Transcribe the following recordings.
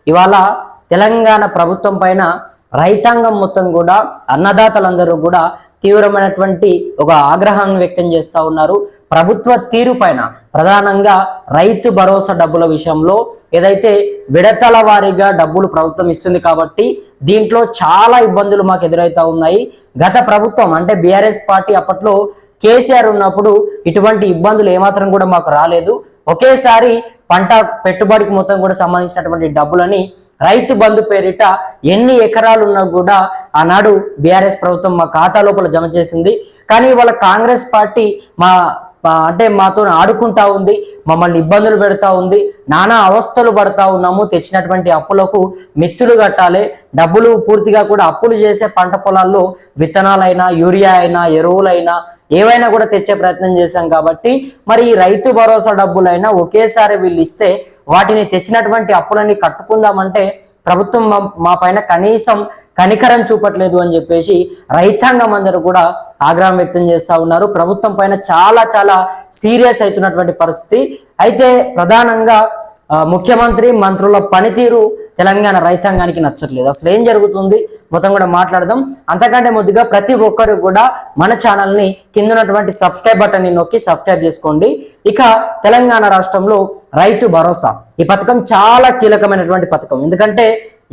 ఇవాళ తెలంగాణ ప్రభుత్వం పైన రైతాంగం మొత్తం కూడా అన్నదాతలందరూ కూడా తీవ్రమైనటువంటి ఒక ఆగ్రహాన్ని వ్యక్తం చేస్తూ ఉన్నారు. ప్రభుత్వ తీరు పైన ప్రధానంగా రైతు భరోసా డబ్బుల విషయంలో ఏదైతే విడతల వారీగా డబ్బులు ప్రభుత్వం ఇస్తుంది కాబట్టి దీంట్లో చాలా ఇబ్బందులు మాకు ఎదురవుతా ఉన్నాయి. గత ప్రభుత్వం అంటే బీఆర్ఎస్ పార్టీ అప్పట్లో కేసీఆర్ ఉన్నప్పుడు ఇటువంటి ఇబ్బందులు ఏమాత్రం కూడా మాకు రాలేదు. ఒకేసారి పంట పెట్టుబడికి మొత్తం కూడా సంబంధించినటువంటి డబ్బులని రైతు బంధు పేరిట ఎన్ని ఎకరాలు ఉన్నా కూడా ఆనాడు బీఆర్ఎస్ ప్రభుత్వం మా ఖాతా లోపల జమ చేసింది. కానీ ఇవాళ కాంగ్రెస్ పార్టీ అంటే మాతో ఆడుకుంటా ఉంది, మమ్మల్ని ఇబ్బందులు పెడతా ఉంది, నానా అవస్థలు పడతా ఉన్నాము, తెచ్చినటువంటి అప్పులకు మిత్తులు కట్టాలి, డబ్బులు పూర్తిగా కూడా అప్పులు చేసే పంట పొలాల్లో విత్తనాలైనా యూరియా అయినా ఎరువులైనా ఏవైనా కూడా తెచ్చే ప్రయత్నం చేశాం. కాబట్టి మరి ఈ రైతు భరోసా డబ్బులైనా ఒకేసారి వీళ్ళు ఇస్తే వాటిని తెచ్చినటువంటి అప్పులన్నీ కట్టుకుందామంటే ప్రభుత్వం మా పైన కనీసం కనికరం చూపట్లేదు అని చెప్పేసి రైతాంగం అందరూ కూడా ఆగ్రహం వ్యక్తం చేస్తూ ఉన్నారు. ప్రభుత్వం పైన చాలా చాలా సీరియస్ అవుతున్నటువంటి పరిస్థితి. అయితే ప్రధానంగా ముఖ్యమంత్రి మంత్రుల పనితీరు తెలంగాణ రైతాంగానికి నచ్చట్లేదు. అసలు ఏం జరుగుతుంది మొత్తం కూడా మాట్లాడదాం. అంతకంటే ముందుగా ప్రతి ఒక్కరు కూడా మన ఛానల్ని కింద ఉన్నటువంటి సబ్స్క్రైబ్ బటన్ ని నొక్కి సబ్స్క్రైబ్ చేసుకోండి. ఇక తెలంగాణ రాష్ట్రంలో రైతు భరోసా ఈ పథకం చాలా కీలకమైనటువంటి పథకం. ఎందుకంటే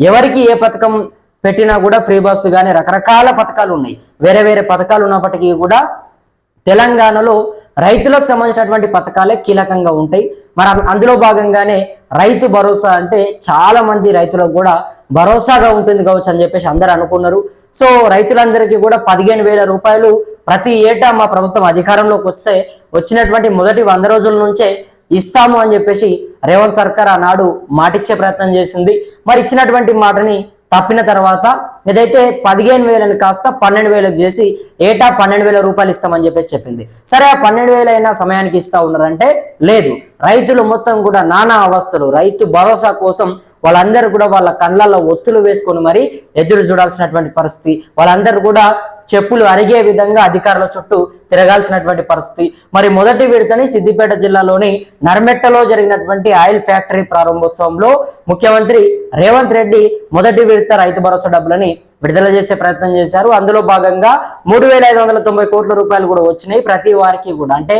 ఎవరికి ఏ పథకం పెట్టినా కూడా ఫ్రీ బస్సు కానీ రకరకాల పథకాలు ఉన్నాయి. వేరే వేరే పథకాలు ఉన్నప్పటికీ కూడా తెలంగాణలో రైతులకు సంబంధించినటువంటి పథకాలే కీలకంగా ఉంటాయి. మరి అందులో భాగంగానే రైతు భరోసా అంటే చాలా మంది రైతులకు కూడా భరోసాగా ఉంటుంది కావచ్చు అని చెప్పేసి అందరూ అనుకున్నారు. సో రైతులందరికీ కూడా 15,000 రూపాయలు ప్రతి ఏటా మా ప్రభుత్వం అధికారంలోకి వచ్చినటువంటి మొదటి 100 రోజుల నుంచే ఇస్తాము అని చెప్పేసి రేవంత్ సర్కార్ ఆనాడు మాటిచ్చే ప్రయత్నం చేసింది. మరి ఇచ్చినటువంటి మాటని తప్పిన తర్వాత ఏదైతే 15,000 కాస్త 12,000 చేసి ఏటా 12,000 రూపాయలు ఇస్తామని చెప్పేసి చెప్పింది. సరే ఆ 12,000 అయినా సమయానికి ఇస్తా ఉన్నారంటే లేదు. రైతులు మొత్తం కూడా నానా అవస్థలు, రైతు భరోసా కోసం వాళ్ళందరూ కూడా వాళ్ళ కళ్ళల్లో ఒత్తులు వేసుకొని మరి ఎదురు చూడాల్సినటువంటి పరిస్థితి. వాళ్ళందరూ కూడా చెప్పులు అరిగే విధంగా అధికారుల చుట్టూ తిరగాల్సినటువంటి పరిస్థితి. మరి మొదటి విడతని సిద్దిపేట జిల్లాలోని నర్మెట్టలో జరిగినటువంటి ఆయిల్ ఫ్యాక్టరీ ప్రారంభోత్సవంలో ముఖ్యమంత్రి రేవంత్ రెడ్డి మొదటి విడత రైతు భరోసా డబ్బులని విడుదల చేసే ప్రయత్నం చేశారు. అందులో భాగంగా 3,590 కోట్ల రూపాయలు కూడా వచ్చినాయి ప్రతి వారికి కూడా. అంటే